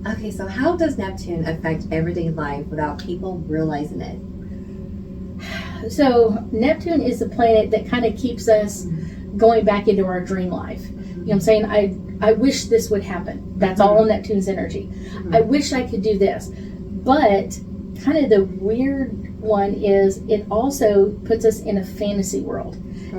Okay, so how does Neptune affect everyday life without people realizing it? So Neptune is the planet that kind of keeps us going back into our dream life. You know what I'm saying? I wish this would happen. That's all Neptune's energy. I wish I could do this. But kind of the weird one is it also puts us in a fantasy world.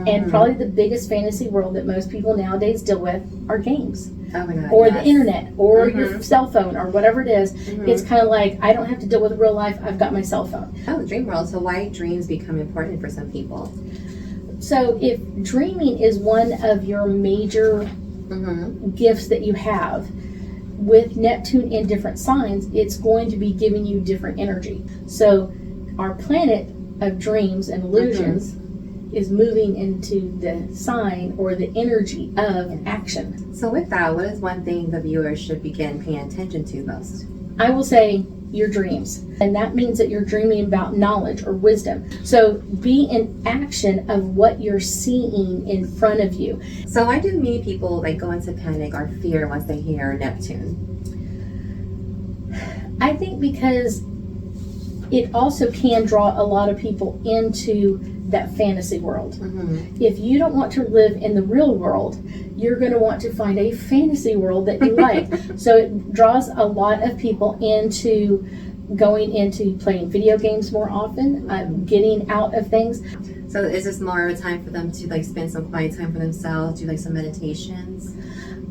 And probably the biggest fantasy world that most people nowadays deal with are games. Oh my God, or yes. the internet, or your cell phone, or whatever it is. It's kind of like, I don't have to deal with real life, I've got my cell phone. Oh, dream world. So why dreams become important for some people? So if dreaming is one of your major gifts that you have, with Neptune in different signs, it's going to be giving you different energy. So our planet of dreams and illusions is moving into the sign or the energy of action. So with that, what is one thing the viewers should begin paying attention to most? I will say your dreams. And that means that you're dreaming about knowledge or wisdom. So be in action of what you're seeing in front of you. So why do many people go into panic or fear once they hear Neptune? I think because it also can draw a lot of people into that fantasy world. If you don't want to live in the real world, you're going to want to find a fantasy world that you like. So it draws a lot of people into going into playing video games more often, getting out of things. So is this more of a time for them to spend some quiet time for themselves, do some meditations?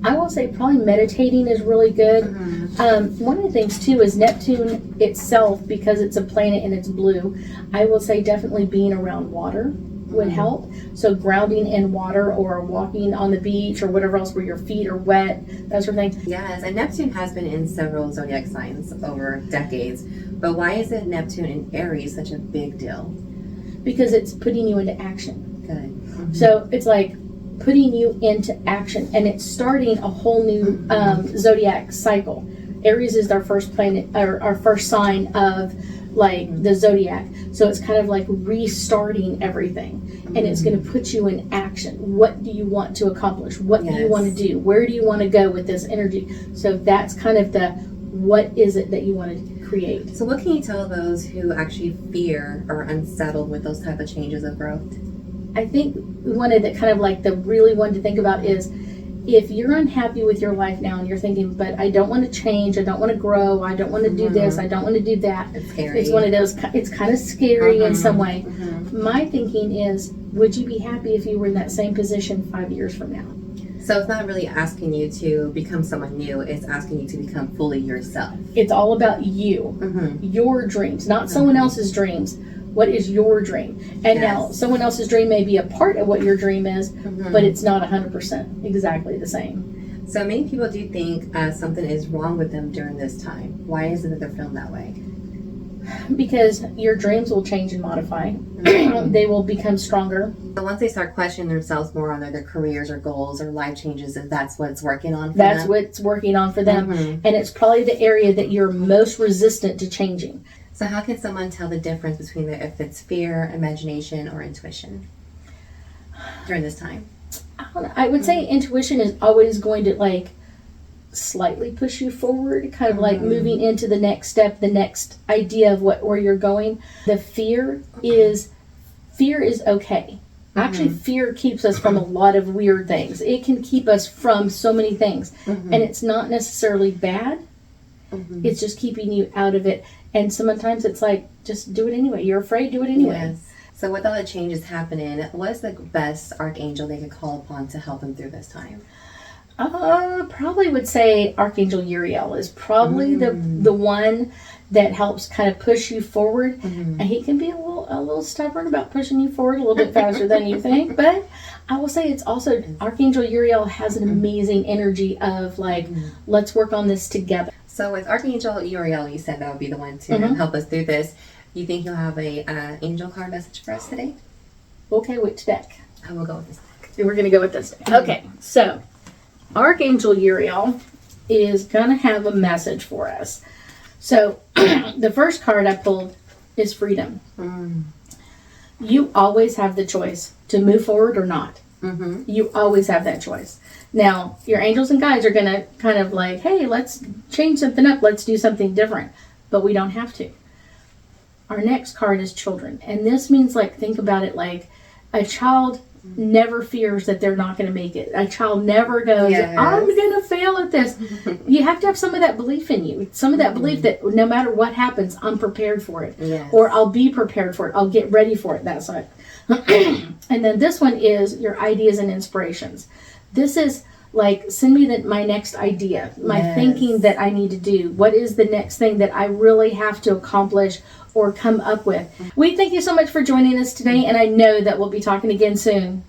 I will say probably meditating is really good. One of the things too is Neptune itself, because it's a planet and it's blue, I will say definitely being around water would help. So grounding in water or walking on the beach or whatever else where your feet are wet, that sort of thing. Yes, and Neptune has been in several zodiac signs over decades. But why is it Neptune and Aries such a big deal? Because it's putting you into action. Good. So it's like putting you into action, and it's starting a whole new zodiac cycle. Aries is our first planet, or our first sign of the zodiac. So it's kind of like restarting everything, and it's going to put you in action. What do you want to accomplish? What do you want to do? Where do you want to go with this energy? So that's kind of the, what is it that you want to create? So what can you tell those who actually fear or are unsettled with those type of changes of growth? I think one of the kind of the really one to think about is, if you're unhappy with your life now and you're thinking, but I don't want to change, I don't want to grow, I don't want to do this, I don't want to do that. It's scary. It's one of those, it's kind of scary in some way. My thinking is, would you be happy if you were in that same position 5 years from now? So it's not really asking you to become someone new, it's asking you to become fully yourself. It's all about you, your dreams, not someone else's dreams. What is your dream? And now someone else's dream may be a part of what your dream is, but it's not 100% exactly the same. So many people do think something is wrong with them during this time. Why is it that they're feeling that way? Because your dreams will change and modify. They will become stronger. So once they start questioning themselves more on their careers or goals or life changes, if that's what's working on for them? That's what's working on for them. And it's probably the area that you're most resistant to changing. So how can someone tell the difference between if it's fear, imagination, or intuition during this time? I would say intuition is always going to slightly push you forward, kind of moving into the next step, the next idea of where you're going. The fear is okay. Actually, fear keeps us from a lot of weird things. It can keep us from so many things, and it's not necessarily bad. It's just keeping you out of it. And sometimes it's just do it anyway. You're afraid, do it anyway. Yes. So with all the changes happening, what is the best archangel they could call upon to help them through this time? Probably would say Archangel Uriel is probably the one that helps kind of push you forward. And he can be a little stubborn about pushing you forward a little bit faster than you think. But I will say it's also, Archangel Uriel has an amazing energy of let's work on this together. So with Archangel Uriel, you said that would be the one to help us through this. You think you'll have a angel card message for us today? Okay, which deck? I will go with this deck. We're going to go with this deck. Okay, so Archangel Uriel is going to have a message for us. So the first card I pulled is freedom. You always have the choice to move forward or not. You always have that choice. Now, your angels and guides are going to kind of like, hey, let's change something up. Let's do something different. But we don't have to. Our next card is children. And this means, like, think about it like a child never fears that they're not going to make it. A child never goes, Yes. I'm going to fail at this. You have to have some of that belief in you. Some of that belief that no matter what happens, I'm prepared for it. Yes. Or I'll be prepared for it. I'll get ready for it. That's it. And then this one is your ideas and inspirations. This is like, send me my next idea, my Yes. thinking that I need to do. What is the next thing that I really have to accomplish or come up with? We thank you so much for joining us today, and I know that we'll be talking again soon.